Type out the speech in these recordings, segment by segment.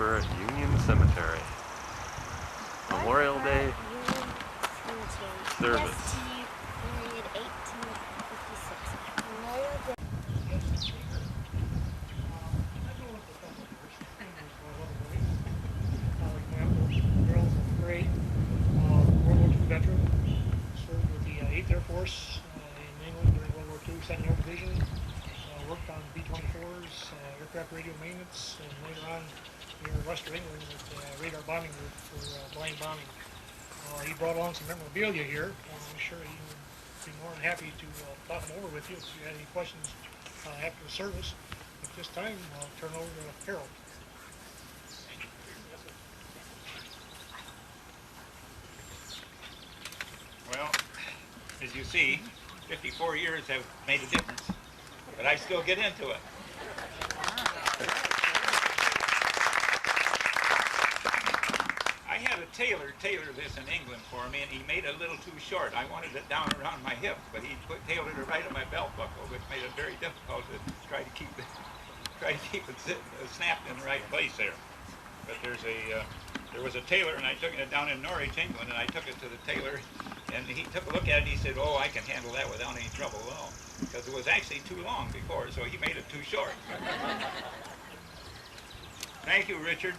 Burritt Union Cemetery. Memorial Day service. Period 1856. Memorial Day. Girls in McCray, World War II veteran, served with the 8th Air Force in England during World War II, 2nd Air Division, worked on B-24s, aircraft radio maintenance, and later on near Western England with radar bombing group for blind bombing. He brought along some memorabilia here. I'm sure he would be more than happy to talk them over with you if you had any questions after the service. At this time, I'll turn over to Harold. Well, as you see, 54 years have made a difference, but I still get into it. I had a tailor this in England for me, and he made it a little too short. I wanted it down around my hip, but he tailored it right on my belt buckle, which made it very difficult to try to keep it snapped in the right place there. But there was a tailor, and I took it down in Norwich, England, and I took it to the tailor, and he took a look at it, and he said, "Oh, I can handle that without any trouble at all," because it was actually too long before, so he made it too short. Thank you, Richard.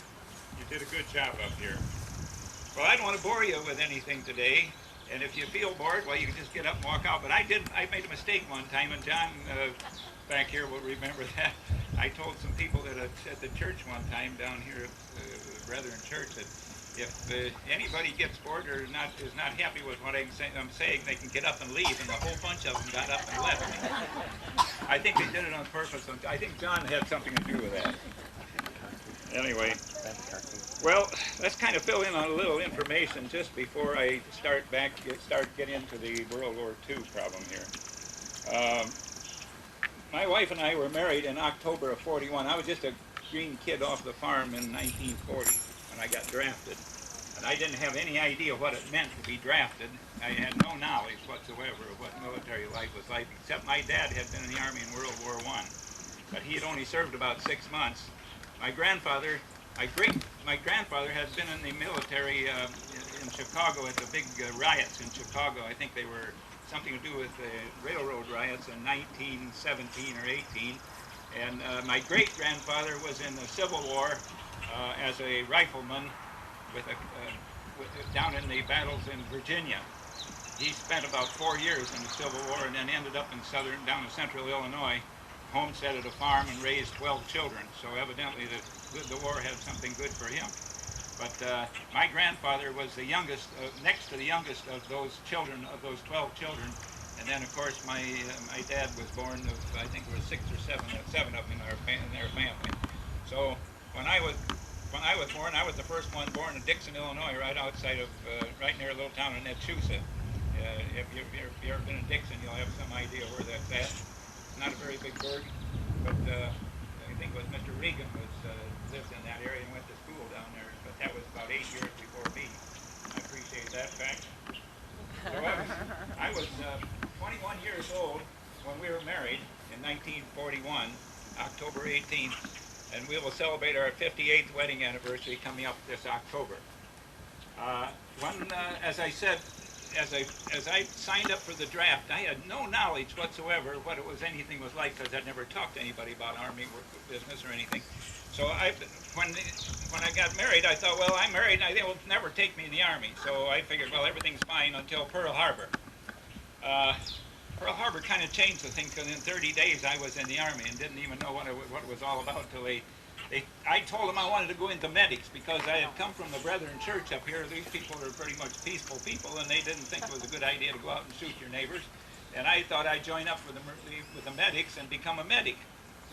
You did a good job up here. Well, I don't want to bore you with anything today, and if you feel bored, well, you can just get up and walk out. But I made a mistake one time, and John back here will remember that. I told some people that at the church one time down here at the Brethren Church that if anybody gets bored or is not happy with what I'm saying, they can get up and leave, and the whole bunch of them got up and left. I think they did it on purpose. I think John had something to do with that. Anyway, well, let's kind of fill in on a little information just before I start getting into the World War II problem here. My wife and I were married in October of '41. I was just a green kid off the farm in 1940 when I got drafted. And I didn't have any idea what it meant to be drafted. I had no knowledge whatsoever of what military life was like, except my dad had been in the Army in World War I. But he had only served about 6 months. My grandfather had been in the military in Chicago at the big riots in Chicago. I think they were something to do with the railroad riots in 1917 or 18. And my great-grandfather was in the Civil War as a rifleman down in the battles in Virginia. He spent about 4 years in the Civil War and then ended up down in central Illinois, homesteaded a farm and raised 12 children. So evidently the war had something good for him. But my grandfather was the youngest, next to the youngest of those children, of those 12 children. And then, of course, my dad was born of, I think there were 6 or 7 of them in their family. So when I was born, I was the first one born in Dixon, Illinois, right outside of, right near a little town in Echusa. If you've ever been in Dixon, you'll have some idea where that's at. It's not a very big burg, but I think it was Mr. Regan lived in that area and went to school down there. But that was about 8 years before me. I appreciate that fact. So I was 21 years old when we were married in 1941, October 18th, and we will celebrate our 58th wedding anniversary coming up this October. As I said, as I signed up for the draft, I had no knowledge whatsoever what anything was like, because I'd never talked to anybody about Army work, business or anything. So when I got married, I thought, well, I'm married, and they will never take me in the Army. So I figured, well, everything's fine until Pearl Harbor. Pearl Harbor kind of changed the thing, because in 30 days I was in the Army and didn't even know what it was all about until I told them I wanted to go into medics, because I had come from the Brethren Church up here. These people are pretty much peaceful people, and they didn't think it was a good idea to go out and shoot your neighbors. And I thought I'd join up with the medics and become a medic.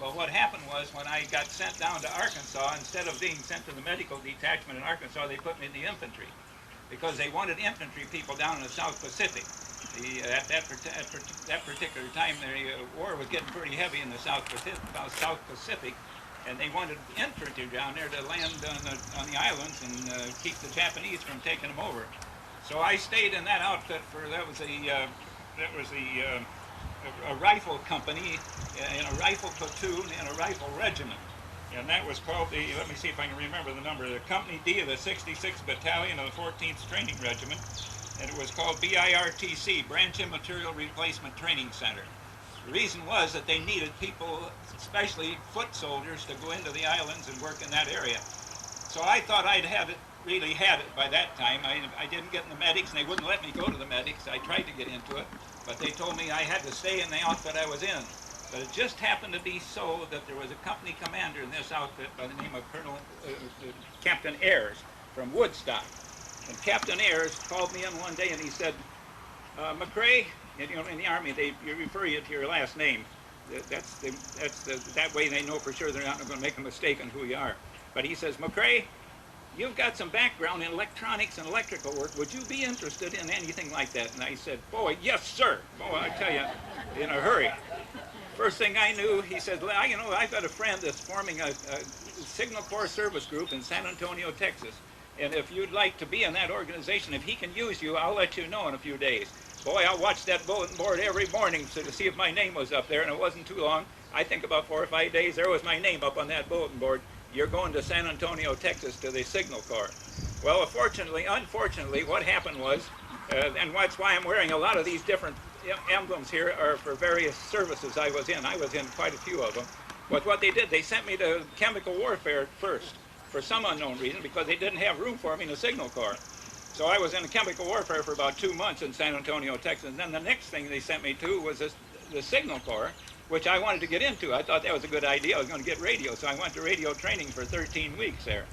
Well, what happened was, when I got sent down to Arkansas, instead of being sent to the medical detachment in Arkansas, they put me in the infantry, because they wanted infantry people down in the South Pacific. At that particular time, the war was getting pretty heavy in the South Pacific, and they wanted infantry down there to land on the islands and keep the Japanese from taking them over. So I stayed in that outfit that was a rifle company, in a rifle platoon, and a rifle regiment. And that was called the, let me see if I can remember the number, the Company D of the 66th Battalion of the 14th Training Regiment. And it was called BIRTC, Branch and Material Replacement Training Center. The reason was that they needed people, especially foot soldiers, to go into the islands and work in that area. So I thought I'd really had it by that time. I didn't get in the medics, and they wouldn't let me go to the medics. I tried to get into it, but they told me I had to stay in the outfit I was in. But it just happened to be so that there was a company commander in this outfit by the name of Captain Ayres from Woodstock. And Captain Ayres called me in one day and he said, McCray, you know, in the Army, you refer you to your last name. That way they know for sure they're not going to make a mistake on who you are. But he says, McCray, you've got some background in electronics and electrical work. Would you be interested in anything like that? And I said, boy, yes, sir. Boy, I tell you, in a hurry. First thing I knew, he said, well, you know, I've got a friend that's forming a Signal Corps service group in San Antonio, Texas. And if you'd like to be in that organization, if he can use you, I'll let you know in a few days. Boy, I watched that bulletin board every morning to see if my name was up there, and it wasn't too long. I think about 4 or 5 days, there was my name up on that bulletin board. You're going to San Antonio, Texas, to the Signal Corps. Well, unfortunately, what happened was, and that's why I'm wearing a lot of these different emblems here, are for various services I was in. I was in quite a few of them. But what they did, they sent me to chemical warfare first, for some unknown reason, because they didn't have room for me in the Signal Corps. So I was in chemical warfare for about 2 months in San Antonio, Texas. And then the next thing they sent me to was the Signal Corps, which I wanted to get into. I thought that was a good idea. I was going to get radio, so I went to radio training for 13 weeks there.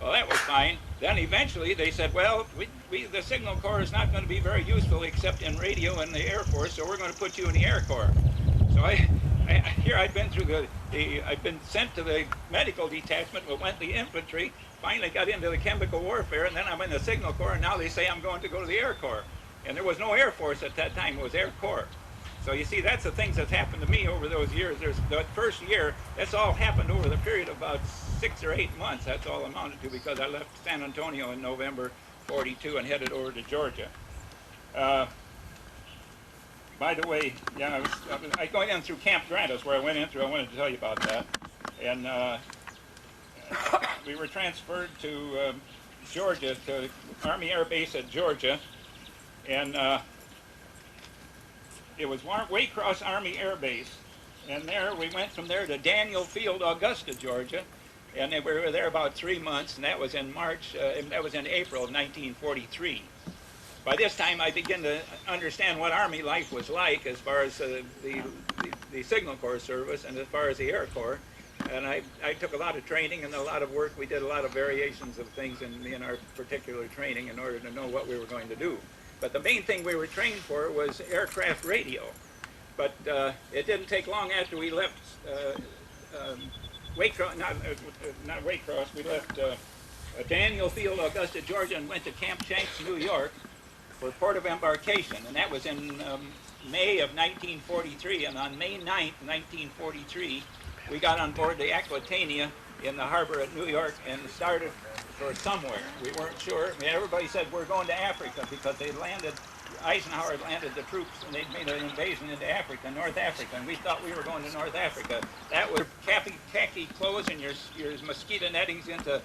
Well, that was fine. Then eventually they said, well, the Signal Corps is not going to be very useful except in radio in the Air Force, so we're going to put you in the Air Corps. So here I'd been through I'd been sent to the medical detachment, but went to the infantry, finally got into the chemical warfare, and then I'm in the Signal Corps, and now they say I'm going to go to the Air Corps. And there was no Air Force at that time, it was Air Corps. So you see, that's the things that's happened to me over those years. There's the first year, that's all happened over the period of about 6 or 8 months. That's all amounted to, because I left San Antonio in November '42 and headed over to Georgia. By the way, yeah, I going in through Camp Grant is where I went in through. I wanted to tell you about that. And we were transferred to Georgia, to Army Air Base at Georgia. And it was Waycross Army Air Base. And there, we went from there to Daniel Field, Augusta, Georgia. And we were there about 3 months, and that was in April of 1943. By this time, I began to understand what Army life was like as far as the Signal Corps service and as far as the Air Corps. And I took a lot of training and a lot of work. We did a lot of variations of things in our particular training in order to know what we were going to do. But the main thing we were trained for was aircraft radio. But it didn't take long after we left Waycross, not Waycross, we left Daniel Field, Augusta, Georgia, and went to Camp Shanks, New York, for port of embarkation. And that was in May of 1943. And on May 9th, 1943, we got on board the Aquitania in the harbor at New York and started for somewhere. We weren't sure. I mean, everybody said we're going to Africa because they landed, Eisenhower had landed the troops and they'd made an invasion into Africa, North Africa, and we thought we were going to North Africa. That was khaki clothes and your mosquito nettings into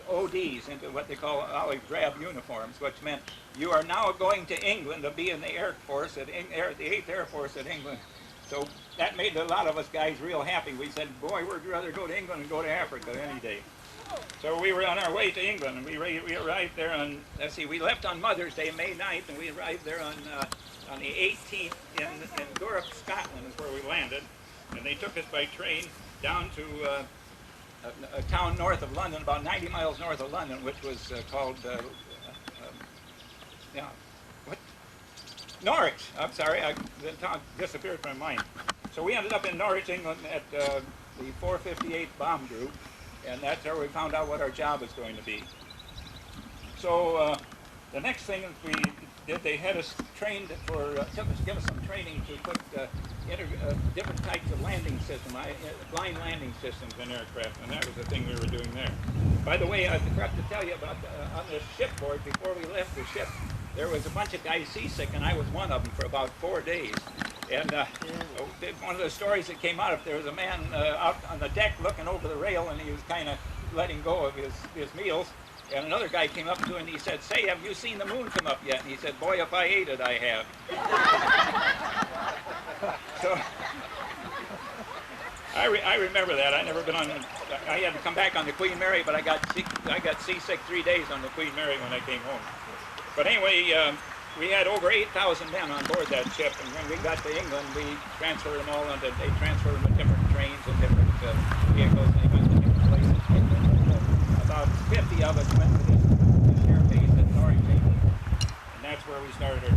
ODs, into what they call olive drab uniforms, which meant you are now going to England to be in the Air Force, the 8th Air Force at England. So that made a lot of us guys real happy. We said, boy, we'd rather go to England than go to Africa any day. So we were on our way to England, and we arrived there on, let's see, we left on Mother's Day, May 9th, and we arrived there on the 18th in Durham, Scotland is where we landed. And they took us by train down to a town north of London, about 90 miles north of London, which was called, Norwich. I'm sorry, the town disappeared from my mind. So we ended up in Norwich, England at the 458 Bomb Group, and that's where we found out what our job was going to be. So the next thing we did, they had us trained give us some training to put different types of landing systems, blind landing systems in aircraft, and that was the thing we were doing there. By the way, I forgot to tell you about on the shipboard, before we left the ship, there was a bunch of guys seasick, and I was one of them for about 4 days. And one of the stories that came out of there was a man out on the deck looking over the rail, and he was kind of letting go of his meals. And another guy came up to him and he said, "Say, have you seen the moon come up yet?" And he said, "Boy, if I ate it, I have." So I remember that. I never been on. I had to come back on the Queen Mary, but I got seasick 3 days on the Queen Mary when I came home. But anyway, we had over 8,000 men on board that ship, and when we got to England, we transferred them all onto. They transferred them to different trains and different vehicles, and they went to different places. About 50 of us went to this air base at Norwich, and that's where we started our